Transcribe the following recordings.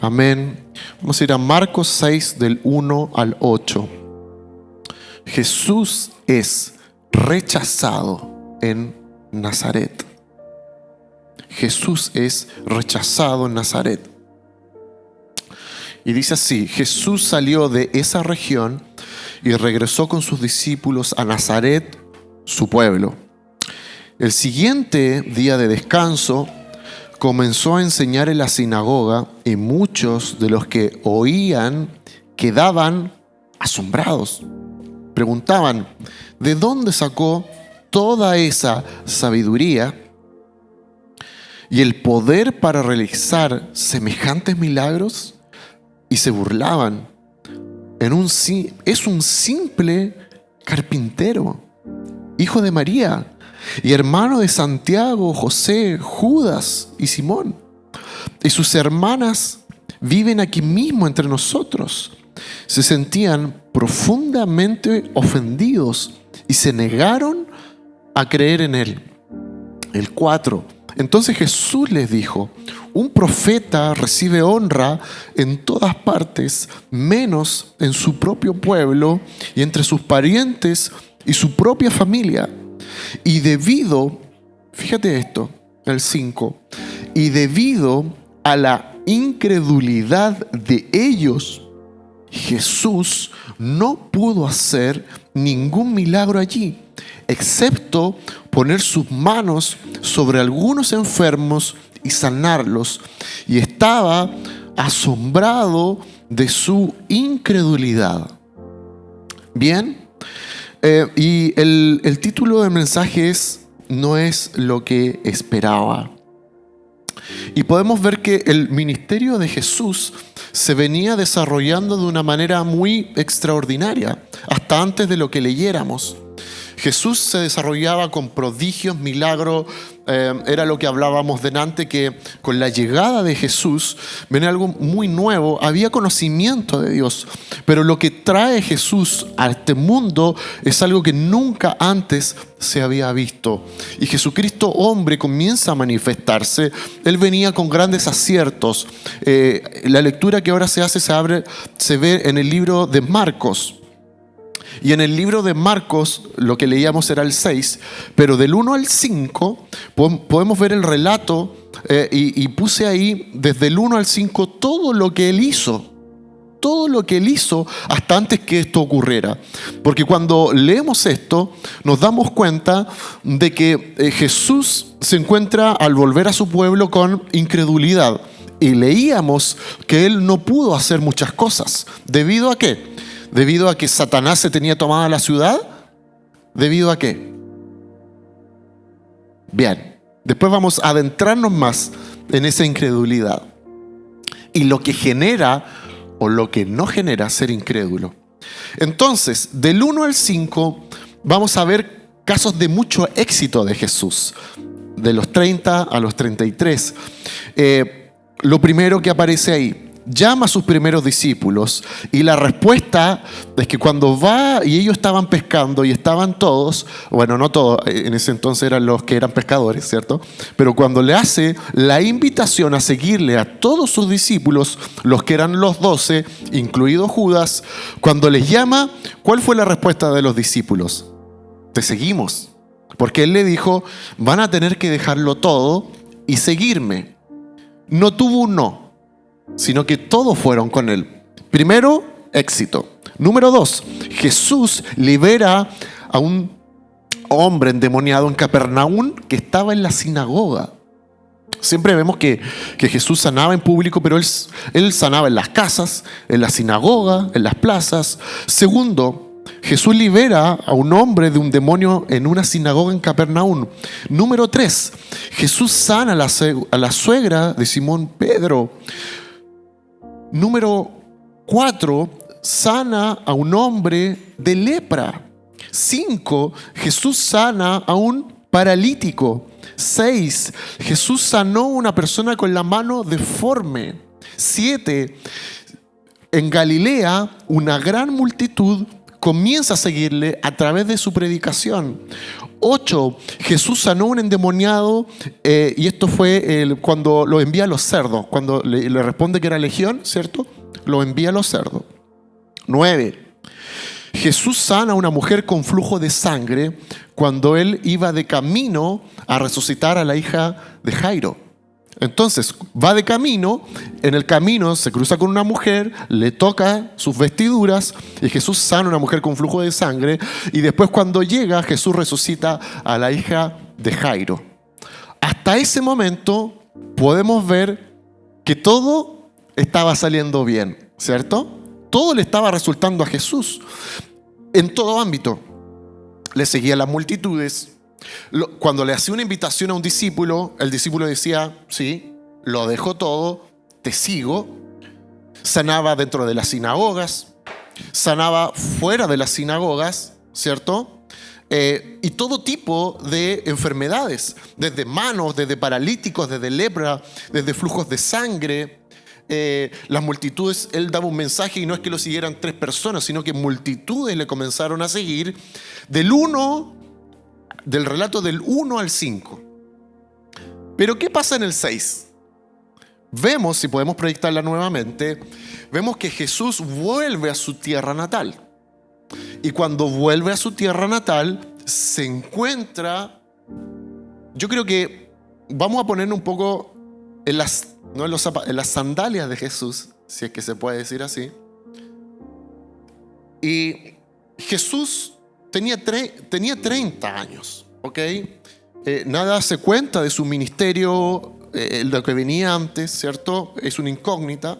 Amén. Vamos a ir a Marcos 6 del 1 al 8. Jesús es rechazado en Nazaret. Jesús es rechazado en Nazaret. Y dice así: Jesús salió de esa región y regresó con sus discípulos a Nazaret, su pueblo. El siguiente día de descanso comenzó a enseñar en la sinagoga y muchos de los que oían quedaban asombrados. Preguntaban: ¿de dónde sacó toda esa sabiduría y el poder para realizar semejantes milagros? Y se burlaban. Es un simple carpintero, hijo de María y hermano de Santiago, José, Judas y Simón. Y sus hermanas viven aquí mismo entre nosotros. Se sentían profundamente ofendidos y se negaron a creer en él. El 4. Entonces Jesús les dijo: un profeta recibe honra en todas partes, menos en su propio pueblo y entre sus parientes y su propia familia. Y debido, fíjate esto, el 5, y debido a la incredulidad de ellos, Jesús no pudo hacer ningún milagro allí, excepto poner sus manos sobre algunos enfermos y sanarlos. Y estaba asombrado de su incredulidad. Bien. Y el título del mensaje es: no es lo que esperaba. Y podemos ver que el ministerio de Jesús se venía desarrollando de una manera muy extraordinaria, hasta antes de lo que leyéramos. Jesús se desarrollaba con prodigios, milagros. Era lo que hablábamos delante, que con la llegada de Jesús venía algo muy nuevo. Había conocimiento de Dios, pero lo que trae Jesús a este mundo es algo que nunca antes se había visto. Y Jesucristo, hombre, comienza a manifestarse. Él venía con grandes aciertos. La lectura que ahora se hace se ve en el libro de Marcos. Y en el libro de Marcos, lo que leíamos era el 6, pero del 1 al 5 podemos ver el relato, y puse ahí desde el 1 al 5 todo lo que él hizo. Todo lo que él hizo hasta antes que esto ocurriera. Porque cuando leemos esto, nos damos cuenta de que Jesús se encuentra al volver a su pueblo con incredulidad. Y leíamos que él no pudo hacer muchas cosas. ¿Debido a qué? ¿Debido a que Satanás se tenía tomada la ciudad? ¿Debido a qué? Bien, después vamos a adentrarnos más en esa incredulidad y lo que genera o lo que no genera ser incrédulo. Entonces, del 1 al 5 vamos a ver casos de mucho éxito de Jesús, de los 30 a los 33. Lo primero que aparece ahí: llama a sus primeros discípulos, y la respuesta es que cuando va y ellos estaban pescando y estaban todos, bueno, no todos, en ese entonces eran los que eran pescadores, ¿cierto? Pero cuando le hace la invitación a seguirle a todos sus discípulos, los que eran los 12, incluido Judas, cuando les llama, ¿cuál fue la respuesta de los discípulos? Te seguimos. Porque él le dijo: van a tener que dejarlo todo y seguirme. No tuvo un no, sino que todos fueron con él. Primero, éxito. Número 2, Jesús libera a un hombre endemoniado en Capernaum que estaba en la sinagoga. Siempre vemos que Jesús sanaba en público, pero él sanaba en las casas, en la sinagoga, en las plazas. Segundo, Jesús libera a un hombre de un demonio en una sinagoga en Capernaum. Número 3, Jesús sana a la suegra de Simón Pedro. Número 4, sana a un hombre de lepra. 5, Jesús sana a un paralítico. 6, Jesús sanó a una persona con la mano deforme. 7, en Galilea una gran multitud comienza a seguirle a través de su predicación. 8, Jesús sanó a un endemoniado, y esto fue cuando lo envía a los cerdos, cuando le responde que era legión, ¿cierto? Lo envía a los cerdos. 9, Jesús sana a una mujer con flujo de sangre cuando él iba de camino a resucitar a la hija de Jairo. Entonces va de camino, en el camino se cruza con una mujer, le toca sus vestiduras y Jesús sana a una mujer con flujo de sangre, y después cuando llega Jesús resucita a la hija de Jairo. Hasta ese momento podemos ver que todo estaba saliendo bien, ¿cierto? Todo le estaba resultando a Jesús en todo ámbito. Le seguían las multitudes. Cuando le hacía una invitación a un discípulo, el discípulo decía, sí, lo dejo todo, te sigo. Sanaba dentro de las sinagogas, sanaba fuera de las sinagogas, ¿cierto? Y todo tipo de enfermedades, desde manos, desde paralíticos, desde lepra, desde flujos de sangre. Las multitudes, él daba un mensaje y no es que lo siguieran 3 personas, sino que multitudes le comenzaron a seguir del relato del 1 al 5. Pero ¿qué pasa en el 6? Vemos, si podemos proyectarla nuevamente, vemos que Jesús vuelve a su tierra natal. Y cuando vuelve a su tierra natal, se encuentra, yo creo que vamos a poner un poco en las sandalias de Jesús, si es que se puede decir así. Y Jesús tenía 30 años, ¿ok? Nada se cuenta de su ministerio, lo que venía antes, ¿cierto? Es una incógnita.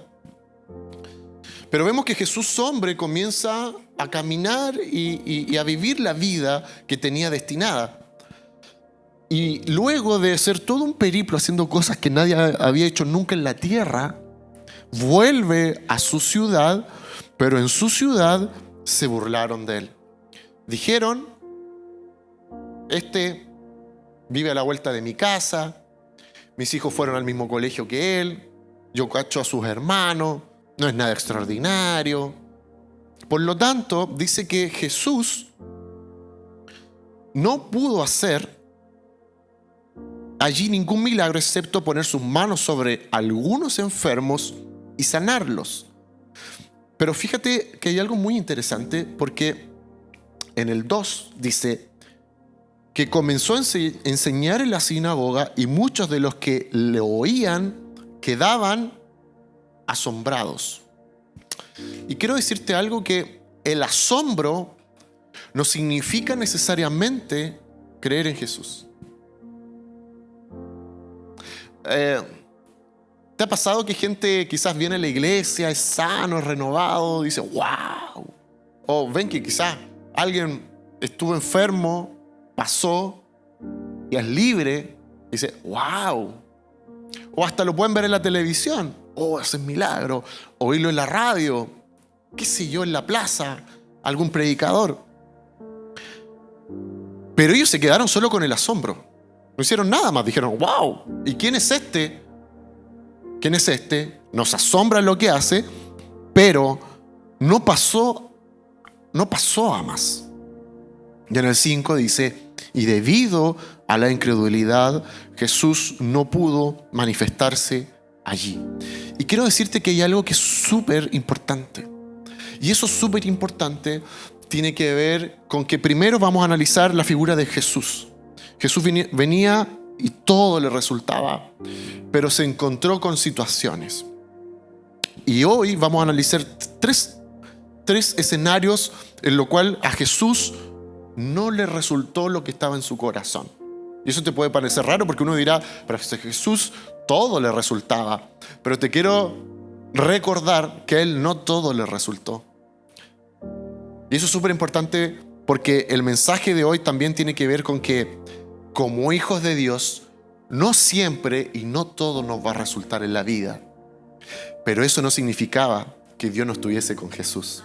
Pero vemos que Jesús, hombre, comienza a caminar y a vivir la vida que tenía destinada. Y luego de hacer todo un periplo haciendo cosas que nadie había hecho nunca en la tierra, vuelve a su ciudad, pero en su ciudad se burlaron de él. Dijeron, este vive a la vuelta de mi casa, mis hijos fueron al mismo colegio que él, yo cacho a sus hermanos, no es nada extraordinario. Por lo tanto, dice que Jesús no pudo hacer allí ningún milagro excepto poner sus manos sobre algunos enfermos y sanarlos. Pero fíjate que hay algo muy interesante, porque en el 2 dice que comenzó a enseñar en la sinagoga y muchos de los que le oían quedaban asombrados. Y quiero decirte algo, que el asombro no significa necesariamente creer en Jesús. ¿Te ha pasado que gente quizás viene a la iglesia, es sano, es renovado, dice wow? O ven que quizás alguien estuvo enfermo, pasó y es libre, y dice wow. O hasta lo pueden ver en la televisión, oh, ese es milagro. Oírlo en la radio, qué sé yo, en la plaza, algún predicador. Pero ellos se quedaron solo con el asombro. No hicieron nada más, dijeron, wow, ¿y quién es este? ¿Quién es este? Nos asombra lo que hace, pero no pasó a más. Y en el 5 dice, y debido a la incredulidad, Jesús no pudo manifestarse allí. Y quiero decirte que hay algo que es súper importante. Y eso súper importante tiene que ver con que primero vamos a analizar la figura de Jesús. Jesús venía y todo le resultaba, pero se encontró con situaciones. Y hoy vamos a analizar tres escenarios en los cuales a Jesús no le resultó lo que estaba en su corazón. Y eso te puede parecer raro, porque uno dirá, pero a Jesús todo le resultaba. Pero te quiero recordar que a él no todo le resultó. Y eso es súper importante, porque el mensaje de hoy también tiene que ver con que como hijos de Dios, no siempre y no todo nos va a resultar en la vida. Pero eso no significaba que Dios no estuviese con Jesús.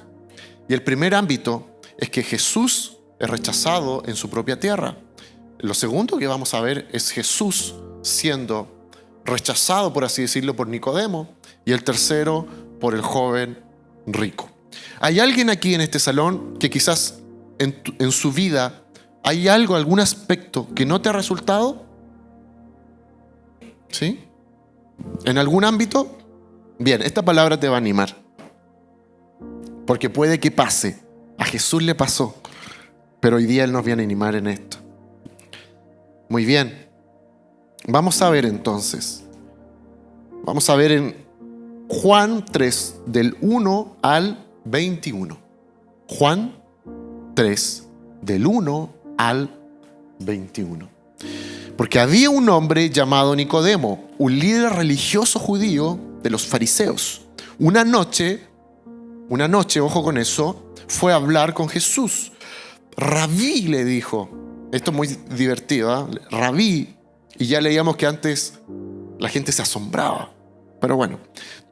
Y el primer ámbito es que Jesús es rechazado en su propia tierra. Lo segundo que vamos a ver es Jesús siendo rechazado, por así decirlo, por Nicodemo. Y el tercero, por el joven rico. ¿Hay alguien aquí en este salón que quizás en su vida hay algo, algún aspecto que no te ha resultado? ¿Sí? ¿En algún ámbito? Bien, esta palabra te va a animar. Porque puede que pase. A Jesús le pasó. Pero hoy día Él nos viene a animar en esto. Muy bien. Vamos a ver entonces. Vamos a ver en Juan 3, del 1 al 21. Juan 3, del 1 al 21. Porque había un hombre llamado Nicodemo, un líder religioso judío de los fariseos. Una noche, ojo con eso, fue a hablar con Jesús. Rabí, le dijo. Esto es muy divertido, ¿eh? Rabí. Y ya leíamos que antes la gente se asombraba. Pero bueno,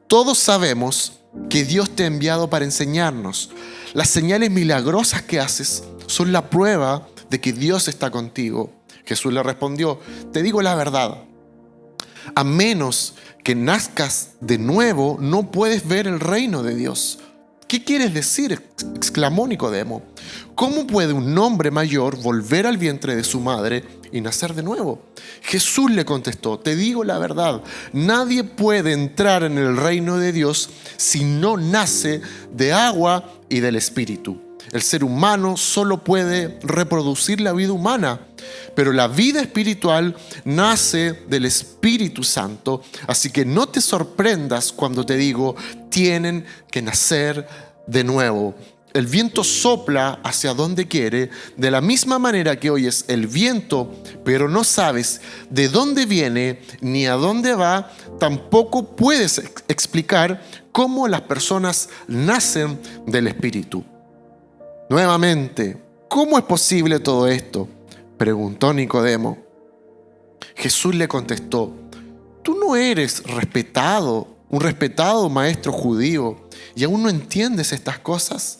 todos sabemos que Dios te ha enviado para enseñarnos. Las señales milagrosas que haces son la prueba de que Dios está contigo. Jesús le respondió: te digo la verdad, a menos que nazcas de nuevo, no puedes ver el reino de Dios. ¿Qué quieres decir?, exclamó Nicodemo. ¿Cómo puede un hombre mayor volver al vientre de su madre y nacer de nuevo? Jesús le contestó: te digo la verdad, nadie puede entrar en el reino de Dios si no nace de agua y del Espíritu. El ser humano solo puede reproducir la vida humana, pero la vida espiritual nace del Espíritu Santo. Así que no te sorprendas cuando te digo: tienen que nacer de nuevo. El viento sopla hacia donde quiere, de la misma manera que oyes el viento, pero no sabes de dónde viene ni a dónde va. Tampoco puedes explicar cómo las personas nacen del Espíritu. Nuevamente, ¿cómo es posible todo esto?, preguntó Nicodemo. Jesús le contestó: tú no eres un respetado maestro judío, y aún no entiendes estas cosas.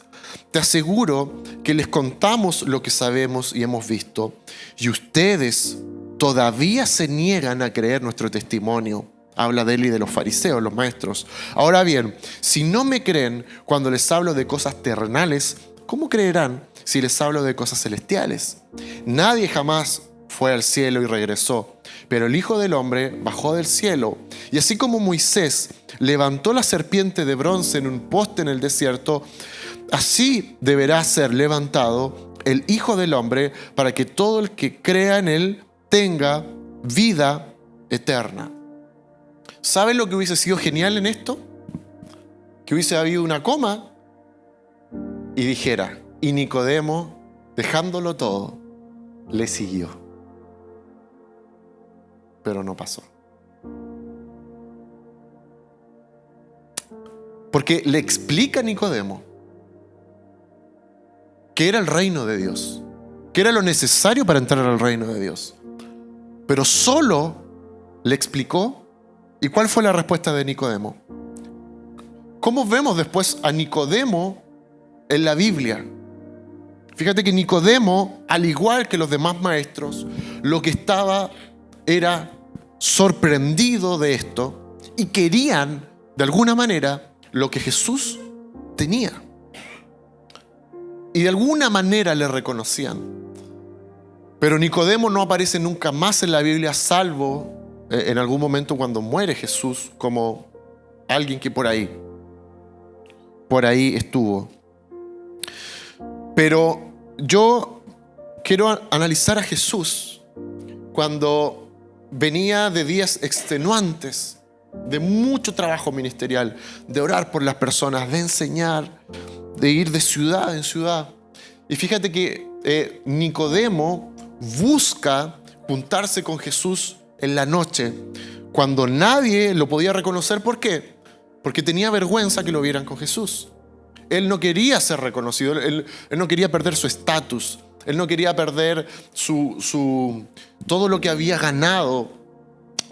Te aseguro que les contamos lo que sabemos y hemos visto, y ustedes todavía se niegan a creer nuestro testimonio. Habla de él y de los fariseos, los maestros. Ahora bien, si no me creen cuando les hablo de cosas terrenales, ¿cómo creerán si les hablo de cosas celestiales? Nadie jamás fue al cielo y regresó, pero el Hijo del Hombre bajó del cielo. Y así como Moisés levantó la serpiente de bronce en un poste en el desierto, así deberá ser levantado el Hijo del Hombre, para que todo el que crea en él tenga vida eterna. ¿Saben lo que hubiese sido genial en esto? Que hubiese habido una coma y dijera: y Nicodemo, dejándolo todo, le siguió. Pero no pasó. Porque le explica a Nicodemo que era el reino de Dios, que era lo necesario para entrar al reino de Dios. Pero solo le explicó. ¿Y cuál fue la respuesta de Nicodemo? ¿Cómo vemos después a Nicodemo en la Biblia? Fíjate que Nicodemo, al igual que los demás maestros, lo que estaba era sorprendido de esto y querían, de alguna manera, lo que Jesús tenía. Y de alguna manera le reconocían. Pero Nicodemo no aparece nunca más en la Biblia, salvo en algún momento cuando muere Jesús, como alguien que por ahí estuvo. Pero yo quiero analizar a Jesús cuando venía de días extenuantes, de mucho trabajo ministerial, de orar por las personas, de enseñar, de ir de ciudad en ciudad. Y fíjate que Nicodemo busca juntarse con Jesús en la noche, cuando nadie lo podía reconocer. ¿Por qué? Porque tenía vergüenza que lo vieran con Jesús. Él no quería ser reconocido, él no quería perder su estatus, él no quería perder todo lo que había ganado,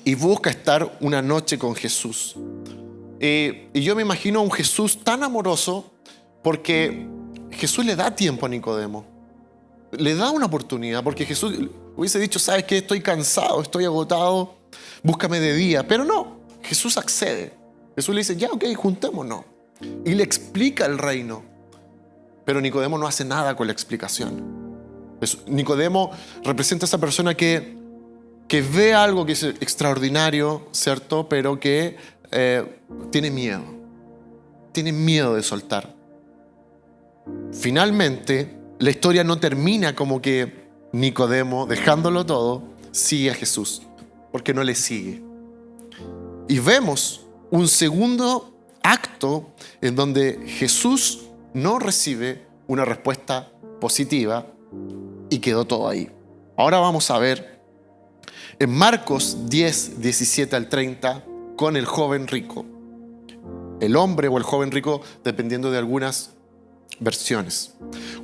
y busca estar una noche con Jesús. Y yo me imagino a un Jesús tan amoroso, porque Jesús le da tiempo a Nicodemo, le da una oportunidad, porque Jesús hubiese dicho: ¿sabes qué? Estoy cansado, estoy agotado, búscame de día. Pero no, Jesús accede. Jesús le dice: ya, ok, juntémonos. y le explica el reino. Pero Nicodemo no hace nada con la explicación. Nicodemo representa a esa persona que ve algo que es extraordinario, ¿cierto? Pero que tiene miedo. Tiene miedo de soltar. Finalmente, la historia no termina como que Nicodemo, dejándolo todo, sigue a Jesús, porque no le sigue. Y vemos un segundo acto en donde Jesús no recibe una respuesta positiva y quedó todo ahí. Ahora vamos a ver en Marcos 10, 17 al 30 con el joven rico. El hombre o el joven rico, dependiendo de algunas versiones.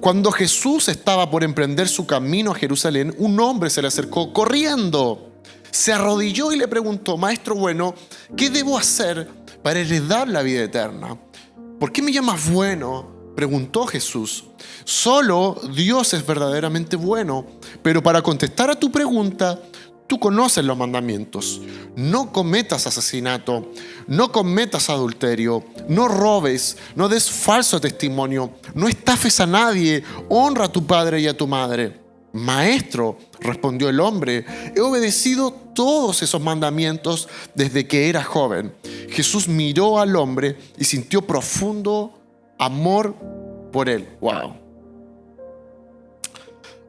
Cuando Jesús estaba por emprender su camino a Jerusalén, un hombre se le acercó corriendo. Se arrodilló y le preguntó: Maestro bueno, ¿qué debo hacer para heredar la vida eterna? ¿Por qué me llamas bueno?, preguntó Jesús. Solo Dios es verdaderamente bueno, pero para contestar a tu pregunta, tú conoces los mandamientos. No cometas asesinato, no cometas adulterio, no robes, no des falso testimonio, no estafes a nadie, honra a tu padre y a tu madre. Maestro, respondió el hombre, he obedecido todos esos mandamientos desde que era joven. Jesús miró al hombre y sintió profundo amor por él. ¡Wow!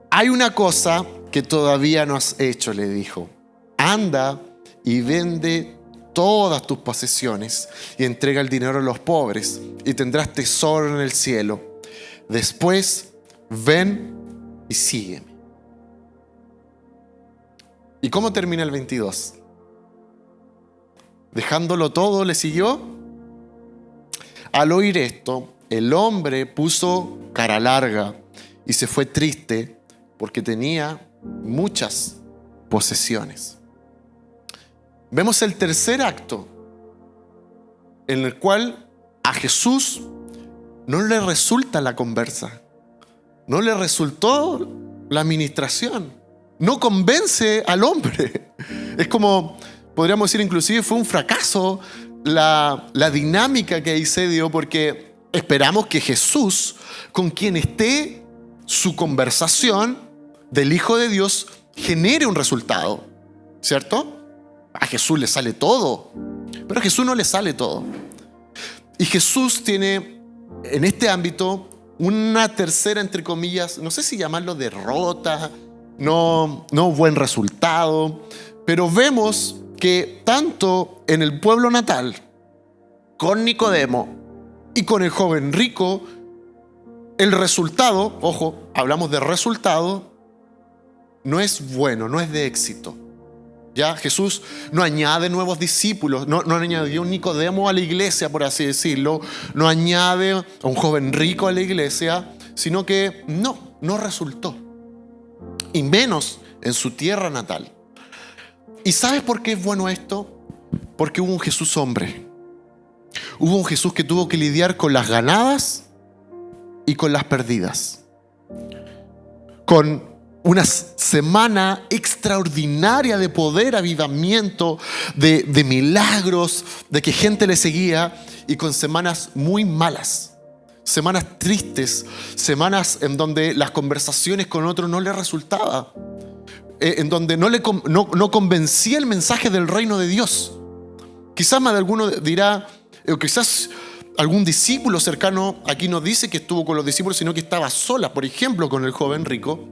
Hay una cosa que todavía no has hecho, le dijo. Anda y vende todas tus posesiones y entrega el dinero a los pobres y tendrás tesoro en el cielo. Después, ven y sígueme. ¿Y cómo termina el 22? Dejándolo todo, le siguió. Al oír esto, el hombre puso cara larga y se fue triste porque tenía muchas posesiones. Vemos el tercer acto en el cual a Jesús no le resulta la conversa, no le resultó la administración, no convence al hombre. Es como, podríamos decir inclusive, fue un fracaso la dinámica que ahí se dio, porque esperamos que Jesús, con quien esté su conversación del Hijo de Dios, genere un resultado, ¿cierto? A Jesús le sale todo, pero a Jesús no le sale todo. Y Jesús tiene en este ámbito una tercera, entre comillas, no sé si llamarlo derrota, no buen resultado, pero vemos que tanto en el pueblo natal, con Nicodemo y con el joven rico, el resultado, ojo, hablamos de resultado, no es bueno, no es de éxito. Ya Jesús no añade nuevos discípulos, no añadió un Nicodemo a la iglesia, por así decirlo, no añade a un joven rico a la iglesia, sino que no resultó. Y menos en su tierra natal. ¿Y sabes por qué es bueno esto? Porque hubo un Jesús hombre. Hubo un Jesús que tuvo que lidiar con las ganadas y con las perdidas. Con una semana extraordinaria de poder, avivamiento, de milagros, de que gente le seguía, y con semanas muy malas, semanas tristes, semanas en donde las conversaciones con otros no le resultaba, en donde no convencía el mensaje del reino de Dios. Quizás más de alguno dirá, o quizás algún discípulo cercano aquí no dice que estuvo con los discípulos, sino que estaba sola, por ejemplo, con el joven rico.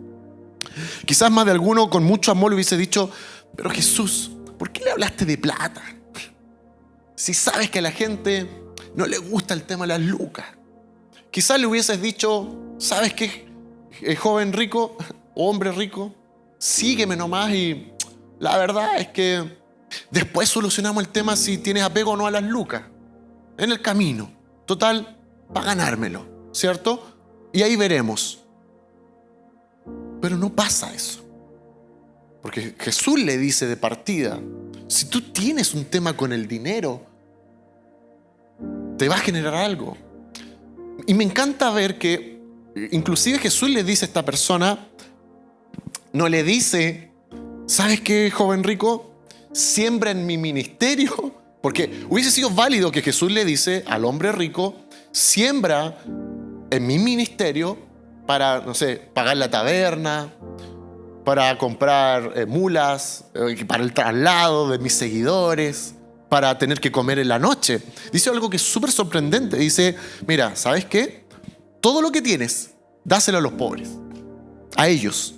Quizás más de alguno con mucho amor le hubiese dicho: pero Jesús, ¿por qué le hablaste de plata? Si sabes que a la gente no le gusta el tema de las lucas. Quizás le hubieses dicho: ¿sabes qué, joven rico o hombre rico? Sígueme nomás y la verdad es que después solucionamos el tema si tienes apego o no a las lucas. En el camino. Total, para ganármelo, ¿cierto? Y ahí veremos. Pero no pasa eso. Porque Jesús le dice de partida: si tú tienes un tema con el dinero, te va a generar algo. Y me encanta ver que inclusive Jesús le dice a esta persona, no le dice: ¿sabes qué, joven rico? Siembra en mi ministerio. Porque hubiese sido válido que Jesús le dice al hombre rico: siembra en mi ministerio para, no sé, pagar la taberna, para comprar mulas, para el traslado de mis seguidores, para tener que comer en la noche. Dice algo que es súper sorprendente. Dice, mira, ¿sabes qué? Todo lo que tienes, dáselo a los pobres, a ellos.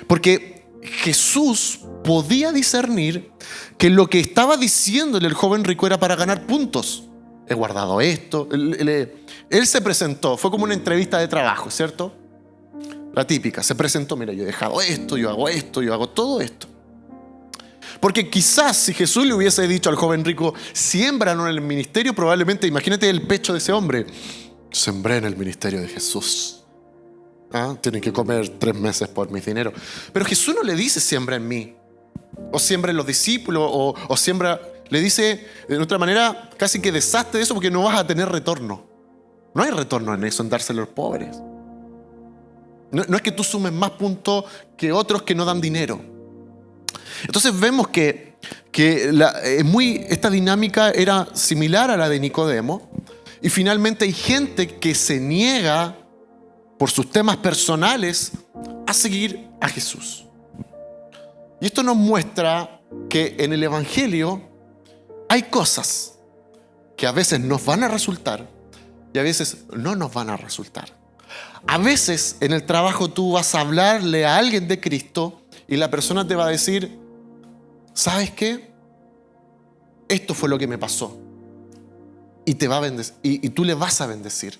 Porque Jesús podía discernir que lo que estaba diciéndole el joven rico era para ganar puntos. He guardado esto. Él se presentó, fue como una entrevista de trabajo, ¿cierto? La típica, se presentó, mira, yo he dejado esto, yo hago todo esto. Porque quizás si Jesús le hubiese dicho al joven rico, siémbralo en el ministerio, probablemente, imagínate el pecho de ese hombre, sembré en el ministerio de Jesús. Tienen que comer 3 meses por mi dinero. Pero Jesús no le dice siembra en mí, o siembra en los discípulos, o siembra, le dice de otra manera, casi que deshazte de eso porque no vas a tener retorno. No hay retorno en eso, en dárselo a los pobres. No es que tú sumes más puntos que otros que no dan dinero. Entonces vemos que esta dinámica era similar a la de Nicodemo. Y finalmente hay gente que se niega por sus temas personales a seguir a Jesús. Y esto nos muestra que en el Evangelio hay cosas que a veces nos van a resultar y a veces no nos van a resultar. A veces en el trabajo tú vas a hablarle a alguien de Cristo y la persona te va a decir, ¿sabes qué? Esto fue lo que me pasó. Y te va a bendecir, y tú le vas a bendecir.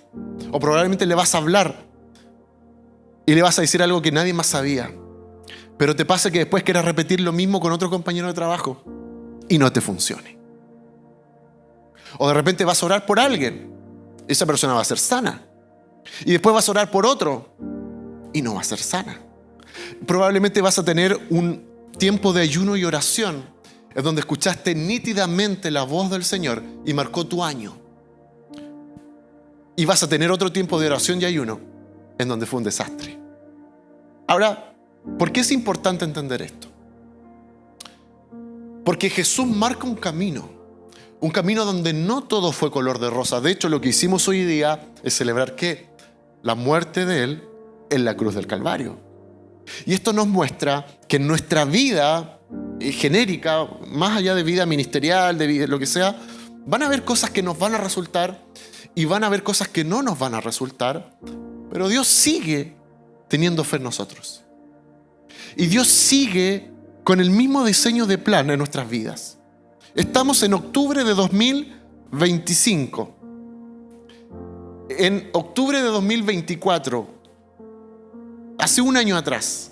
O probablemente le vas a hablar y le vas a decir algo que nadie más sabía. Pero te pasa que después quieras repetir lo mismo con otro compañero de trabajo y no te funcione. O de repente vas a orar por alguien, esa persona va a ser sana. Y después vas a orar por otro y no va a ser sana. Probablemente vas a tener un tiempo de ayuno y oración en donde escuchaste nítidamente la voz del Señor y marcó tu año. Y vas a tener otro tiempo de oración y ayuno en donde fue un desastre. Ahora, ¿por qué es importante entender esto? Porque Jesús marca un camino donde no todo fue color de rosa. De hecho, lo que hicimos hoy día es celebrar ¿qué? La muerte de Él en la cruz del Calvario. Y esto nos muestra que en nuestra vida genérica, más allá de vida ministerial, de vida, lo que sea, van a haber cosas que nos van a resultar y van a haber cosas que no nos van a resultar, pero Dios sigue teniendo fe en nosotros. Y Dios sigue con el mismo diseño de plan en nuestras vidas. Estamos en octubre de 2025. En octubre de 2024, hace un año atrás,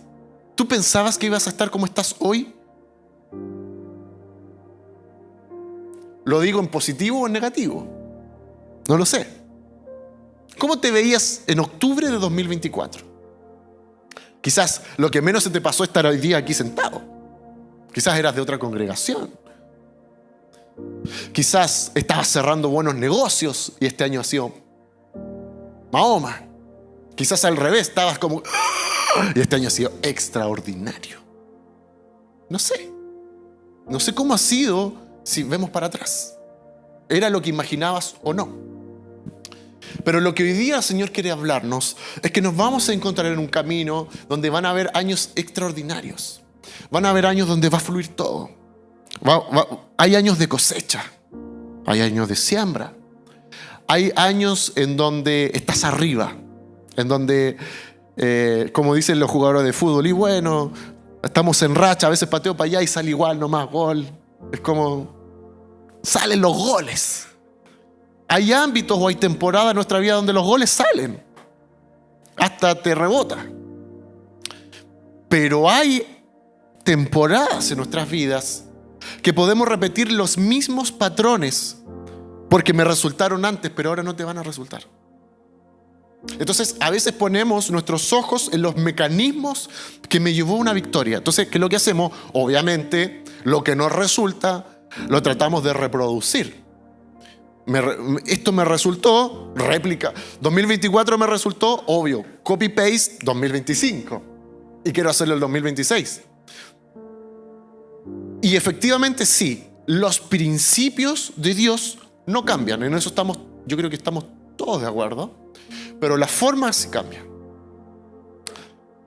¿tú pensabas que ibas a estar como estás hoy? ¿Lo digo en positivo o en negativo? No lo sé. ¿Cómo te veías en octubre de 2024? Quizás lo que menos se te pasó es estar hoy día aquí sentado. Quizás eras de otra congregación. Quizás estabas cerrando buenos negocios y este año ha sido Mahoma. Quizás al revés, estabas como y este año ha sido extraordinario. No sé cómo ha sido si vemos para atrás. ¿Era lo que imaginabas o no? Pero lo que hoy día el Señor quiere hablarnos es que nos vamos a encontrar en un camino donde van a haber años extraordinarios. Van a haber años donde va a fluir todo. Hay años de cosecha. Hay años de siembra. Hay años en donde estás arriba. En donde, como dicen los jugadores de fútbol, y bueno, estamos en racha, a veces pateo para allá y sale igual nomás, gol. Es como, salen los goles. Hay ámbitos o hay temporadas en nuestra vida donde los goles salen. Hasta te rebota. Pero hay temporadas en nuestras vidas que podemos repetir los mismos patrones porque me resultaron antes, pero ahora no te van a resultar. Entonces, a veces ponemos nuestros ojos en los mecanismos que me llevó a una victoria. Entonces, ¿qué es lo que hacemos? Obviamente, lo que nos resulta, lo tratamos de reproducir. Esto me resultó, réplica. 2024 me resultó, obvio, copy-paste 2025. Y quiero hacerlo el 2026. Y efectivamente sí, los principios de Dios no cambian. En eso yo creo que estamos todos todos de acuerdo, pero la forma sí cambia.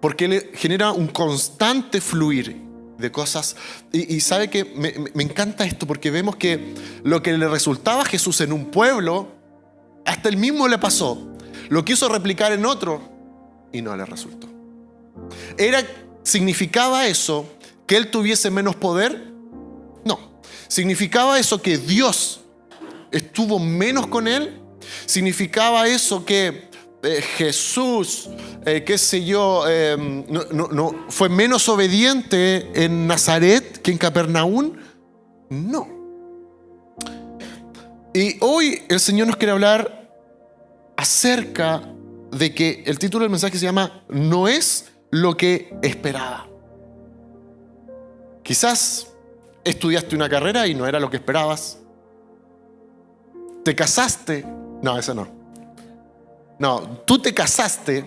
Porque Él genera un constante fluir de cosas. Y sabe que me encanta esto, porque vemos que lo que le resultaba a Jesús en un pueblo, hasta él mismo le pasó. Lo quiso replicar en otro y no le resultó. ¿Significaba eso que él tuviese menos poder? No. ¿Significaba eso que Dios estuvo menos con él? ¿Significaba eso que Jesús, no fue menos obediente en Nazaret que en Capernaum? No. Y hoy el Señor nos quiere hablar acerca de que el título del mensaje se llama "No es lo que esperaba". Quizás estudiaste una carrera y no era lo que esperabas. Te casaste. No, eso no. No, tú te casaste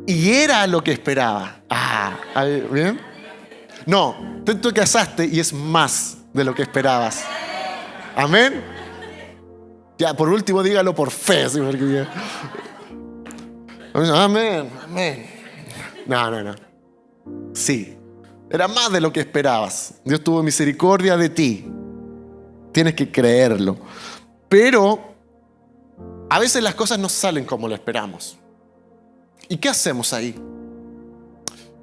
y era lo que esperaba. ¿Bien? No, tú te casaste y es más de lo que esperabas. Amén. Ya, por último, dígalo por fe. ¿Sí? Porque amén, amén. No. Sí, era más de lo que esperabas. Dios tuvo misericordia de ti. Tienes que creerlo. Pero a veces las cosas no salen como lo esperamos. ¿Y qué hacemos ahí?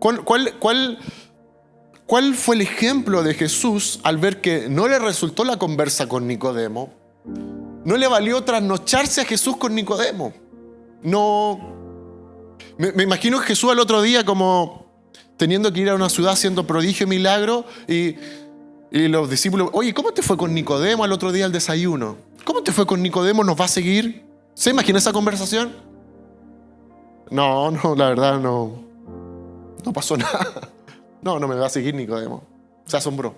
¿Cuál fue el ejemplo de Jesús al ver que no le resultó la conversa con Nicodemo? No le valió trasnocharse a Jesús con Nicodemo. No. Me imagino a Jesús al otro día como teniendo que ir a una ciudad haciendo prodigio y milagro y los discípulos, oye, ¿cómo te fue con Nicodemo al otro día al desayuno? ¿Cómo te fue con Nicodemo? ¿Nos va a seguir? ¿Se imagina esa conversación? No, la verdad no pasó nada. No me va a seguir Nicodemo. Se asombró.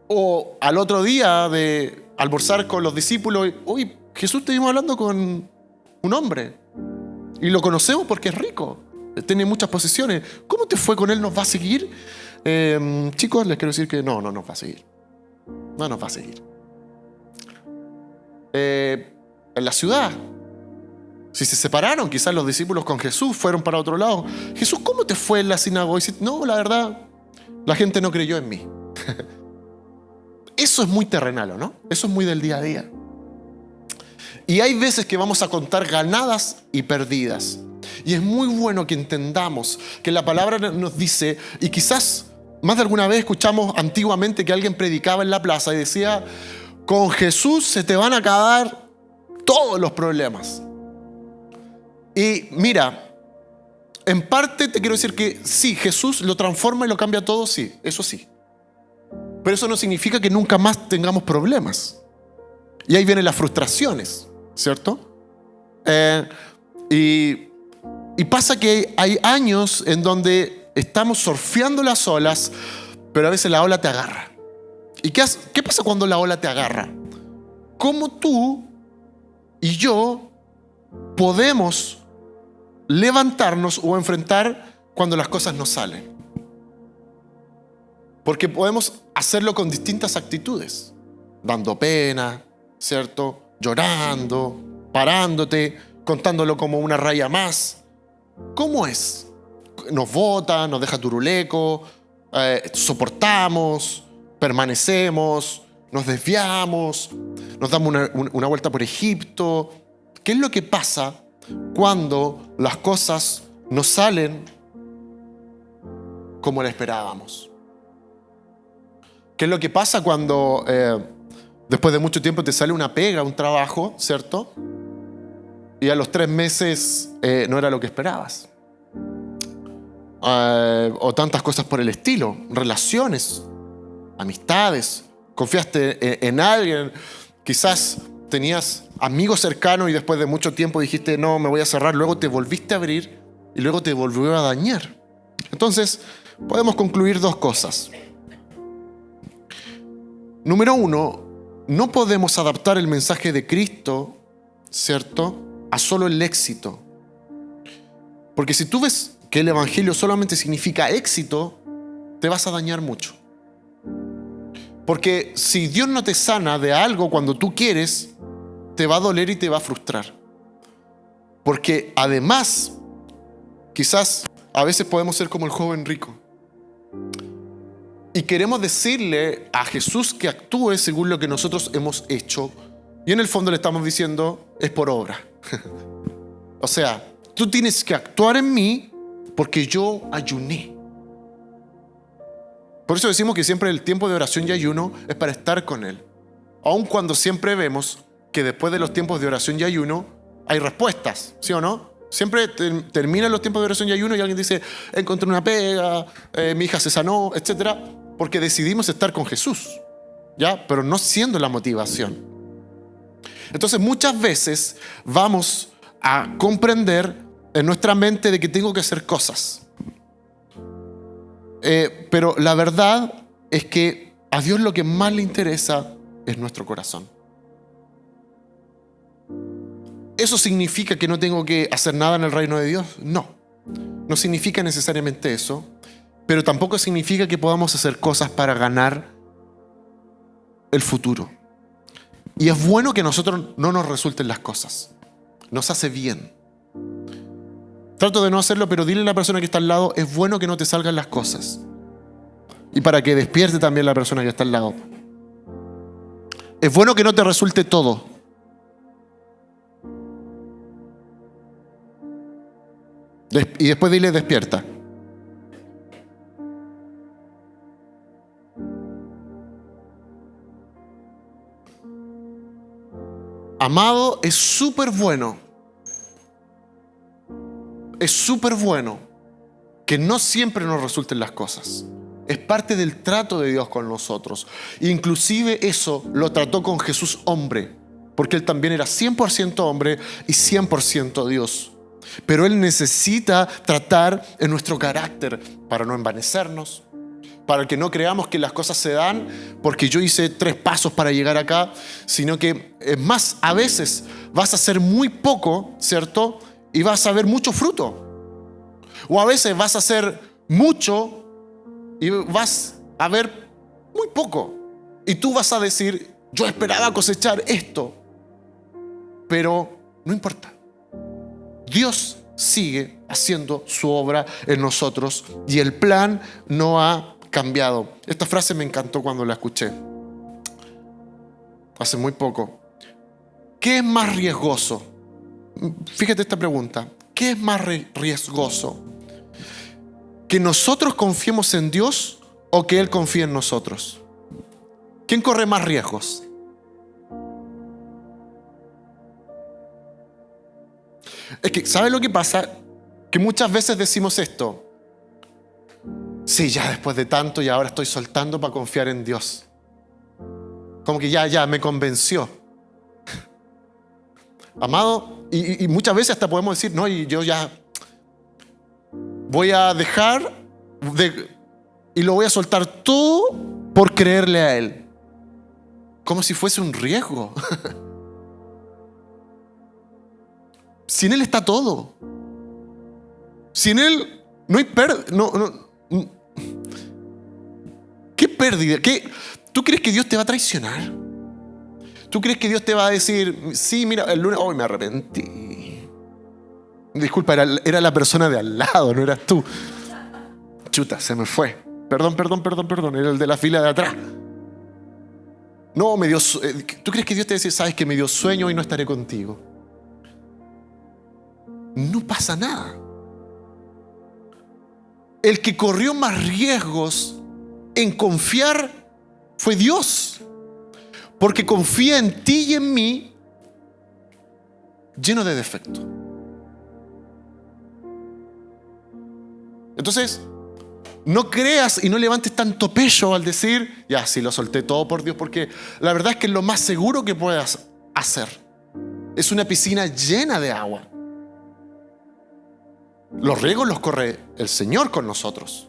O al otro día de almorzar con los discípulos, oye, Jesús, te vimos hablando con un hombre y lo conocemos porque es rico, tiene muchas posesiones. ¿Cómo te fue con él? ¿Nos va a seguir? Chicos, les quiero decir que no nos va a seguir. No nos va a seguir. En la ciudad, si se separaron, quizás los discípulos con Jesús fueron para otro lado. Jesús, ¿cómo te fue en la sinagoga? Y dice, no, la verdad, la gente no creyó en mí. Eso es muy terrenal, ¿no? Eso es muy del día a día. Y hay veces que vamos a contar ganadas y perdidas. Y es muy bueno que entendamos que la palabra nos dice, y quizás más de alguna vez escuchamos antiguamente que alguien predicaba en la plaza y decía, con Jesús se te van a acabar todos los problemas. Y mira, en parte te quiero decir que sí, Jesús lo transforma y lo cambia todo, sí, eso sí. Pero eso no significa que nunca más tengamos problemas. Y ahí vienen las frustraciones, ¿cierto? Y pasa que hay años en donde estamos surfeando las olas, pero a veces la ola te agarra. ¿Y qué pasa cuando la ola te agarra? ¿Cómo tú y yo podemos levantarnos o enfrentar cuando las cosas no salen? Porque podemos hacerlo con distintas actitudes. Dando pena, ¿cierto? Llorando, parándote, contándolo como una raya más. ¿Cómo es? Nos bota, nos deja turuleco, soportamos, permanecemos, nos desviamos, nos damos una vuelta por Egipto. ¿Qué es lo que pasa cuando las cosas no salen como la esperábamos? ¿Qué es lo que pasa cuando después de mucho tiempo te sale una pega, un trabajo, ¿cierto? Y a los 3 meses no era lo que esperabas. O tantas cosas por el estilo, relaciones, amistades, confiaste en alguien, quizás tenías amigos cercanos y después de mucho tiempo dijiste, no, me voy a cerrar, luego te volviste a abrir y luego te volvió a dañar. Entonces, podemos concluir 2 cosas. Número 1, no podemos adaptar el mensaje de Cristo, ¿cierto?, a solo el éxito. Porque si tú ves que el evangelio solamente significa éxito, te vas a dañar mucho. Porque si Dios no te sana de algo cuando tú quieres, te va a doler y te va a frustrar. Porque además, quizás a veces podemos ser como el joven rico. Y queremos decirle a Jesús que actúe según lo que nosotros hemos hecho. Y en el fondo le estamos diciendo, es por obra. O sea, tú tienes que actuar en mí porque yo ayuné. Por eso decimos que siempre el tiempo de oración y ayuno es para estar con Él. Aun cuando siempre vemos que después de los tiempos de oración y ayuno hay respuestas, ¿sí o no? Siempre terminan los tiempos de oración y ayuno y alguien dice, encontré una pega, mi hija se sanó, etc. Porque decidimos estar con Jesús, ¿ya? Pero no siendo la motivación. Entonces muchas veces vamos a comprender en nuestra mente de que tengo que hacer cosas. Pero la verdad es que a Dios lo que más le interesa es nuestro corazón. ¿Eso significa que no tengo que hacer nada en el reino de Dios? No, no significa necesariamente eso, pero tampoco significa que podamos hacer cosas para ganar el futuro. Y es bueno que a nosotros no nos resulten las cosas. Nos hace bien. Trato de no hacerlo, pero dile a la persona que está al lado, es bueno que no te salgan las cosas. Y para que despierte también la persona que está al lado. Es bueno que no te resulte todo. Y después dile, despierta. Amado, es súper bueno. Es súper bueno que no siempre nos resulten las cosas. Es parte del trato de Dios con nosotros. Inclusive eso lo trató con Jesús hombre, porque Él también era 100% hombre y 100% Dios. Pero Él necesita tratar en nuestro carácter para no envanecernos, para que no creamos que las cosas se dan porque yo hice 3 pasos para llegar acá, sino que es más, a veces vas a hacer muy poco, ¿cierto? Y vas a ver mucho fruto. O a veces vas a hacer mucho y vas a ver muy poco. Y tú vas a decir, yo esperaba cosechar esto. Pero no importa. Dios sigue haciendo su obra en nosotros y el plan no ha cambiado. Esta frase me encantó cuando la escuché. Hace muy poco. ¿Qué es más riesgoso? Fíjate esta pregunta. ¿Qué es más riesgoso? ¿Que nosotros confiemos en Dios o que Él confíe en nosotros? ¿Quién corre más riesgos? Es que, ¿sabes lo que pasa? Que muchas veces decimos esto. Sí, ya después de tanto y ahora estoy soltando para confiar en Dios. Como que ya me convenció. Amado, y muchas veces hasta podemos decir, no, y yo ya voy a dejar y lo voy a soltar todo por creerle a Él. Como si fuese un riesgo. Sin Él está todo. Sin Él no hay pérdida. ¿Qué pérdida? ¿Tú crees que Dios te va a traicionar? ¿Tú crees que Dios te va a decir, sí, mira, el lunes, hoy me arrepentí? Disculpa, era la persona de al lado, no eras tú. Chuta, se me fue. Perdón, era el de la fila de atrás. No, ¿tú crees que Dios te dice, sabes que me dio sueño y no estaré contigo? No pasa nada. El que corrió más riesgos en confiar fue Dios. Porque confía en ti y en mí lleno de defectos. Entonces, no creas y no levantes tanto pecho al decir, ya, sí, lo solté todo por Dios, porque la verdad es que es lo más seguro que puedas hacer. Es una piscina llena de agua. Los riesgos los corre el Señor con nosotros.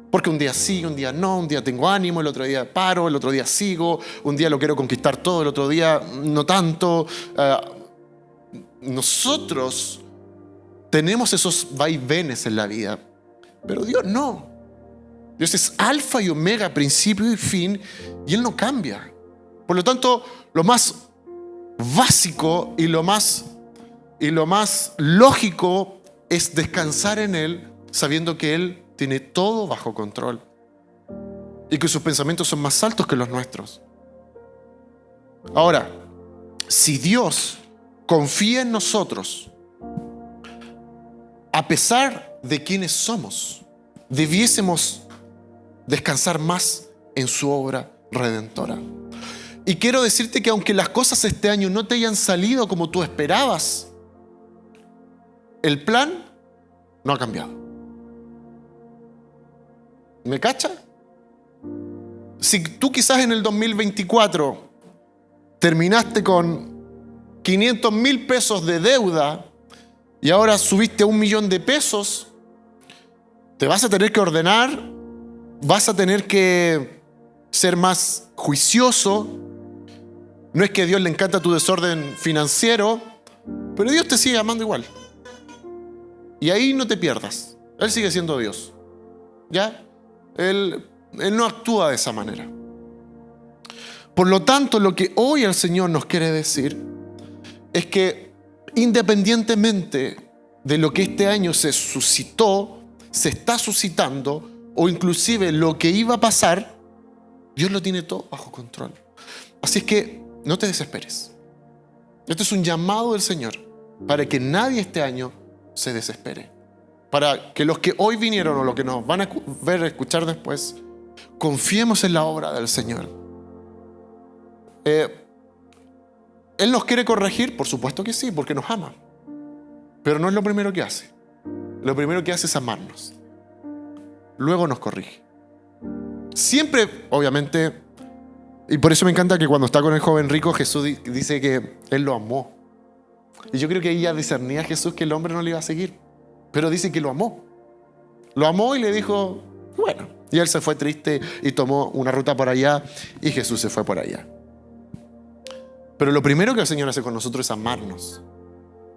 Porque un día sí, un día no, un día tengo ánimo, el otro día paro, el otro día sigo, un día lo quiero conquistar todo, el otro día no tanto. Nosotros tenemos esos vaivenes en la vida, pero Dios no. Dios es alfa y omega, principio y fin, y Él no cambia. Por lo tanto, lo más básico y lo más lógico es descansar en Él, sabiendo que Él tiene todo bajo control y que sus pensamientos son más altos que los nuestros. Ahora, si Dios confía en nosotros, a pesar de quienes somos, debiésemos descansar más en su obra redentora. Y quiero decirte que aunque las cosas este año no te hayan salido como tú esperabas, el plan no ha cambiado. ¿Me cacha? Si tú quizás en el 2024 terminaste con 500,000 pesos de deuda y ahora subiste a 1,000,000 de pesos, te vas a tener que ordenar, vas a tener que ser más juicioso. No es que a Dios le encanta tu desorden financiero, pero Dios te sigue amando igual. Y ahí no te pierdas. Él sigue siendo Dios. ¿Ya? Él no actúa de esa manera. Por lo tanto, lo que hoy el Señor nos quiere decir es que independientemente de lo que este año se suscitó, se está suscitando, o inclusive lo que iba a pasar, Dios lo tiene todo bajo control. Así es que no te desesperes. Esto es un llamado del Señor para que nadie este año se desespere. Para que los que hoy vinieron o los que nos van a ver, escuchar después, confiemos en la obra del Señor. ¿Él nos quiere corregir? Por supuesto que sí, porque nos ama. Pero no es lo primero que hace. Lo primero que hace es amarnos. Luego nos corrige. Siempre, obviamente, y por eso me encanta que cuando está con el joven rico, Jesús dice que Él lo amó. Y yo creo que ahí ya discernía a Jesús que el hombre no le iba a seguir. Pero dice que lo amó. Lo amó y le dijo, bueno. Y él se fue triste y tomó una ruta por allá y Jesús se fue por allá. Pero lo primero que el Señor hace con nosotros es amarnos.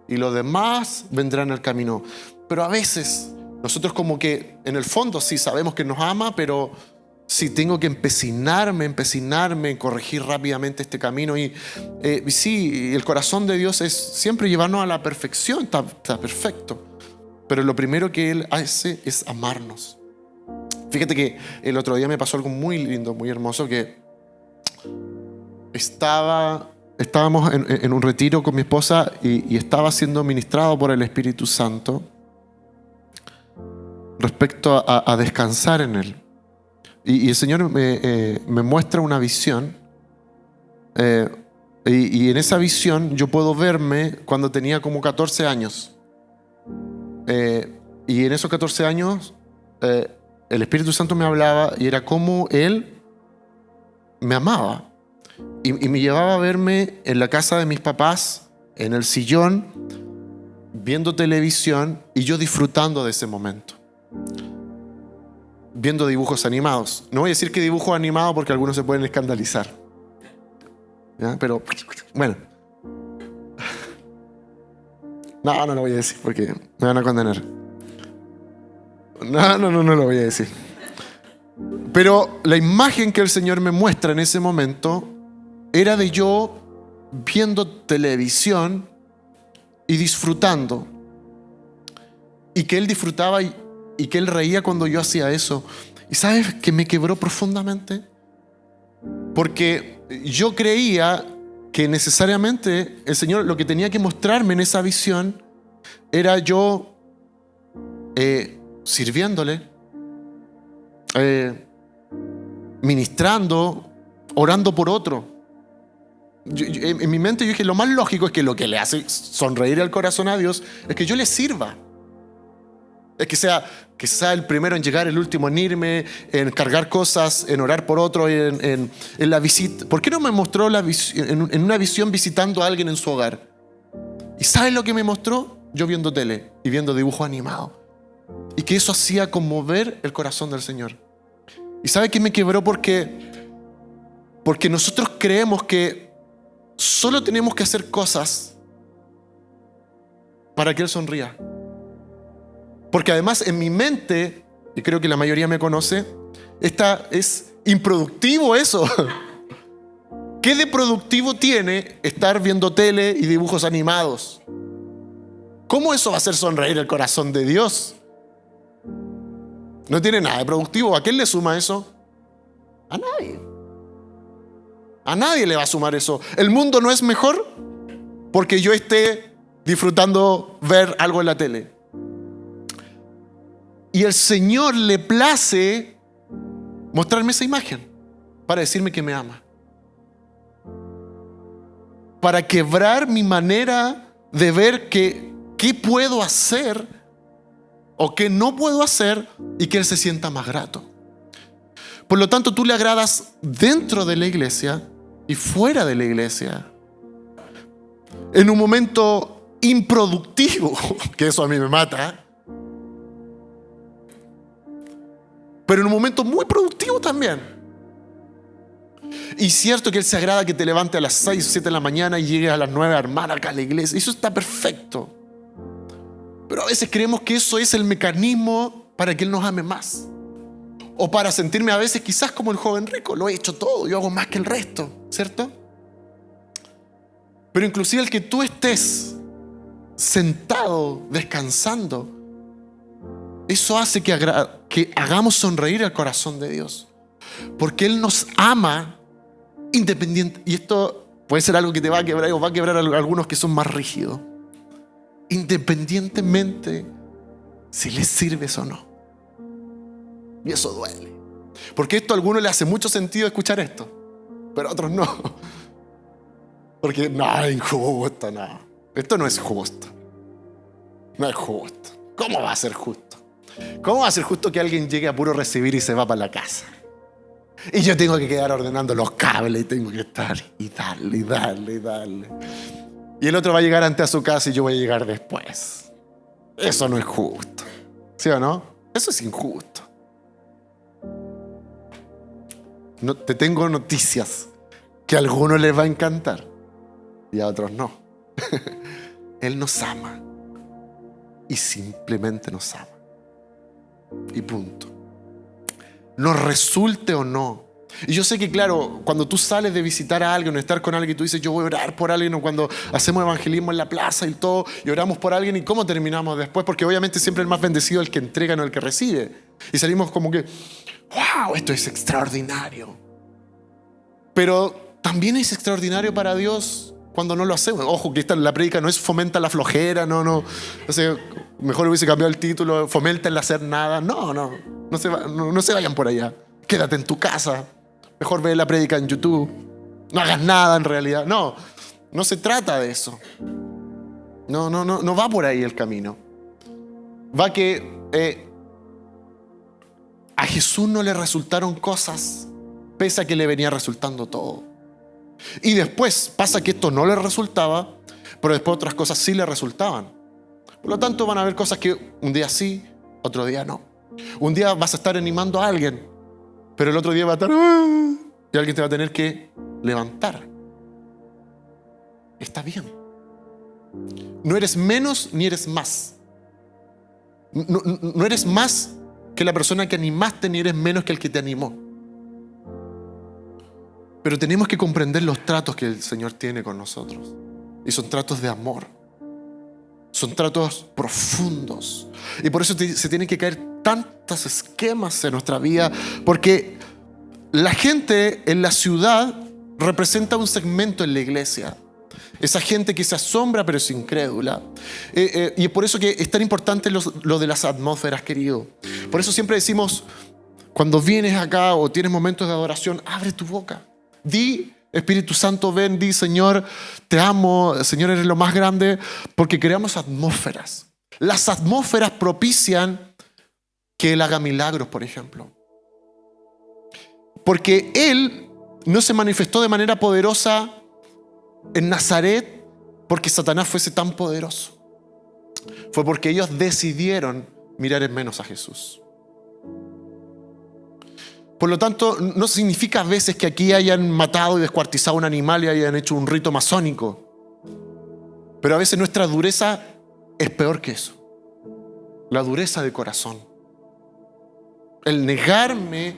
Y lo demás vendrá en el camino. Pero a veces nosotros como que en el fondo sí sabemos que nos ama, pero sí tengo que empecinarme en corregir rápidamente este camino. Y sí, el corazón de Dios es siempre llevarnos a la perfección, está perfecto. Pero lo primero que Él hace es amarnos. Fíjate que el otro día me pasó algo muy lindo, muy hermoso, que estábamos en un retiro con mi esposa y estaba siendo ministrado por el Espíritu Santo respecto a descansar en Él. Y el Señor me muestra una visión y en esa visión yo puedo verme cuando tenía como 14 años. Y en esos 14 años el Espíritu Santo me hablaba y era como Él me amaba. Y me llevaba a verme en la casa de mis papás, en el sillón, viendo televisión y yo disfrutando de ese momento. Viendo dibujos animados. No voy a decir que dibujo animado porque algunos se pueden escandalizar. ¿Ya? Pero, bueno. No lo voy a decir porque me van a condenar. No lo voy a decir. Pero la imagen que el Señor me muestra en ese momento era de yo viendo televisión y disfrutando. Y que Él disfrutaba y que Él reía cuando yo hacía eso. ¿Y sabes que me quebró profundamente? Porque yo creía que necesariamente el Señor lo que tenía que mostrarme en esa visión era yo sirviéndole, ministrando, orando por otro. En mi mente yo dije, lo más lógico es que lo que le hace sonreír al corazón a Dios es que yo le sirva. Es que sea el primero en llegar, el último en irme, en cargar cosas, en orar por otro, en la visita. ¿Por qué no me mostró en una visión visitando a alguien en su hogar? ¿Y sabes lo que me mostró? Yo viendo tele y viendo dibujos animados. Y que eso hacía conmover el corazón del Señor. ¿Y sabe qué me quebró? Porque nosotros creemos que solo tenemos que hacer cosas para que Él sonría. Porque además en mi mente, y creo que la mayoría me conoce, es improductivo eso. ¿Qué de productivo tiene estar viendo tele y dibujos animados? ¿Cómo eso va a hacer sonreír el corazón de Dios? No tiene nada de productivo. ¿A quién le suma eso? A nadie. A nadie le va a sumar eso. El mundo no es mejor porque yo esté disfrutando ver algo en la tele. Y el Señor le place mostrarme esa imagen para decirme que me ama. Para quebrar mi manera de ver qué puedo hacer o qué no puedo hacer y que Él se sienta más grato. Por lo tanto, tú le agradas dentro de la iglesia y fuera de la iglesia. En un momento improductivo, que eso a mí me mata, pero en un momento muy productivo también. Y cierto que Él se agrada que te levante a las 6 o 7 de la mañana y llegues a las 9 a armar acá a la iglesia. Eso está perfecto. Pero a veces creemos que eso es el mecanismo para que Él nos ame más. O para sentirme a veces quizás como el joven rico. Lo he hecho todo, yo hago más que el resto, ¿cierto? Pero inclusive el que tú estés sentado, descansando, eso hace que hagamos sonreír el corazón de Dios. Porque Él nos ama independiente. Y esto puede ser algo que te va a quebrar o va a quebrar a algunos que son más rígidos. Independientemente si les sirves o no. Y eso duele. Porque esto a algunos le hace mucho sentido escuchar esto, pero a otros no. Porque no, es injusto, no. Esto no es justo. No es justo. ¿Cómo va a ser justo? ¿Cómo va a ser justo que alguien llegue a puro recibir y se va para la casa? Y yo tengo que quedar ordenando los cables y tengo que estar y darle, y darle, y darle. Y el otro va a llegar antes a su casa y yo voy a llegar después. Eso no es justo. ¿Sí o no? Eso es injusto. No, te tengo noticias que a algunos les va a encantar y a otros no. Él nos ama y simplemente nos ama. Y punto. Nos resulte o no. Y yo sé que, claro, cuando tú sales de visitar a alguien o estar con alguien y tú dices yo voy a orar por alguien, o cuando hacemos evangelismo en la plaza y todo y oramos por alguien, ¿y cómo terminamos después? Porque obviamente siempre el más bendecido es el que entrega, no el que recibe. Y salimos como que ¡wow! Esto es extraordinario. Pero también es extraordinario para Dios cuando no lo hacemos. Ojo, que esta la prédica no es fomenta la flojera, no. O sea, mejor hubiese cambiado el título, fomenta el hacer nada. No se vayan por allá. Quédate en tu casa. Mejor ve la prédica en YouTube. No hagas nada en realidad. No se trata de eso. No va por ahí el camino. Va que a Jesús no le resultaron cosas, pese a que le venía resultando todo. Y después pasa que esto no le resultaba, pero después otras cosas sí le resultaban. Por lo tanto, van a haber cosas que un día sí, otro día no. Un día vas a estar animando a alguien, pero el otro día va a estar y alguien te va a tener que levantar. Está bien. No eres menos ni eres más. No eres más que la persona que animaste, ni eres menos que el que te animó. Pero tenemos que comprender los tratos que el Señor tiene con nosotros. Y son tratos de amor. Son tratos profundos. Y por eso se tienen que caer tantos esquemas en nuestra vida. Porque la gente en la ciudad representa un segmento en la iglesia. Esa gente que se asombra pero es incrédula. Y es por eso que es tan importante lo de las atmósferas, querido. Por eso siempre decimos, cuando vienes acá o tienes momentos de adoración, abre tu boca. Di, Espíritu Santo, ven, di, Señor, te amo, Señor, eres lo más grande, porque creamos atmósferas. Las atmósferas propician que Él haga milagros, por ejemplo. Porque Él no se manifestó de manera poderosa en Nazaret porque Satanás fuese tan poderoso. Fue porque ellos decidieron mirar en menos a Jesús. Por lo tanto, no significa a veces que aquí hayan matado y descuartizado un animal y hayan hecho un rito masónico. Pero a veces nuestra dureza es peor que eso. La dureza de corazón. El negarme,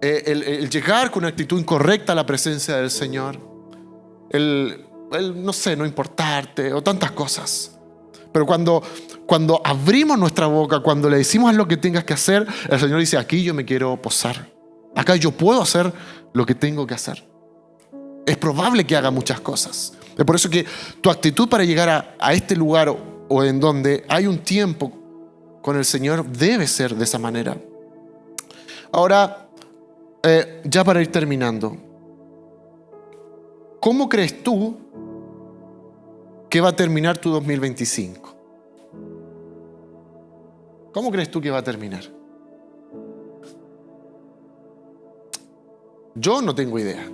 el llegar con una actitud incorrecta a la presencia del Señor. no sé, no importarte o tantas cosas. Pero cuando abrimos nuestra boca, cuando le decimos lo que tengas que hacer, el Señor dice, aquí yo me quiero posar. Acá yo puedo hacer lo que tengo que hacer. Es probable que haga muchas cosas. Es por eso que tu actitud para llegar a este lugar o en donde hay un tiempo con el Señor debe ser de esa manera. Ahora, ya para ir terminando, ¿cómo crees tú que va a terminar tu 2025? ¿Cómo crees tú que va a terminar? Yo no tengo idea.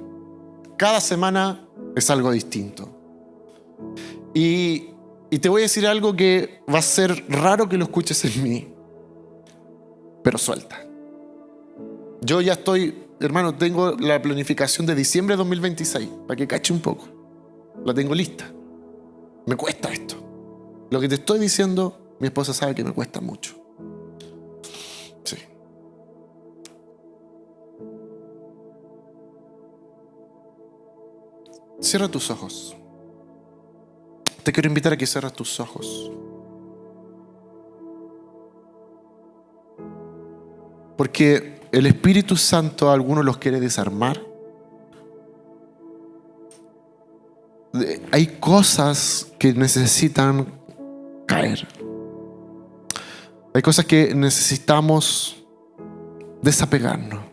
Cada semana es algo distinto. Y te voy a decir algo que va a ser raro que lo escuches en mí, pero suelta. Yo ya estoy, hermano, tengo la planificación de diciembre de 2026, para que cache un poco. La tengo lista. Me cuesta esto. Lo que te estoy diciendo, mi esposa sabe que me cuesta mucho. Sí. Cierra tus ojos. Te quiero invitar a que cierres tus ojos. Porque el Espíritu Santo a algunos los quiere desarmar. Hay cosas que necesitan caer. Hay cosas que necesitamos desapegarnos.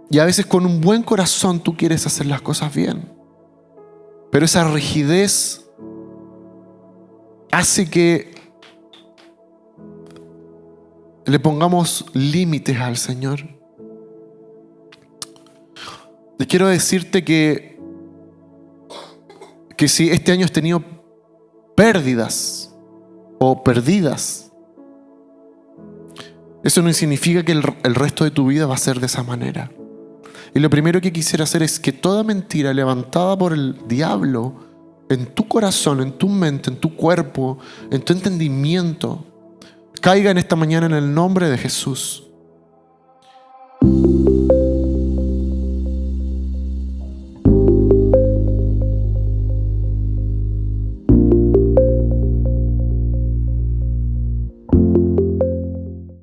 Y a veces con un buen corazón tú quieres hacer las cosas bien. Pero esa rigidez hace que le pongamos límites al Señor. Y quiero decirte que si este año has tenido pérdidas o perdidas, eso no significa que el resto de tu vida va a ser de esa manera. Y lo primero que quisiera hacer es que toda mentira levantada por el diablo en tu corazón, en tu mente, en tu cuerpo, en tu entendimiento, caiga en esta mañana en el nombre de Jesús.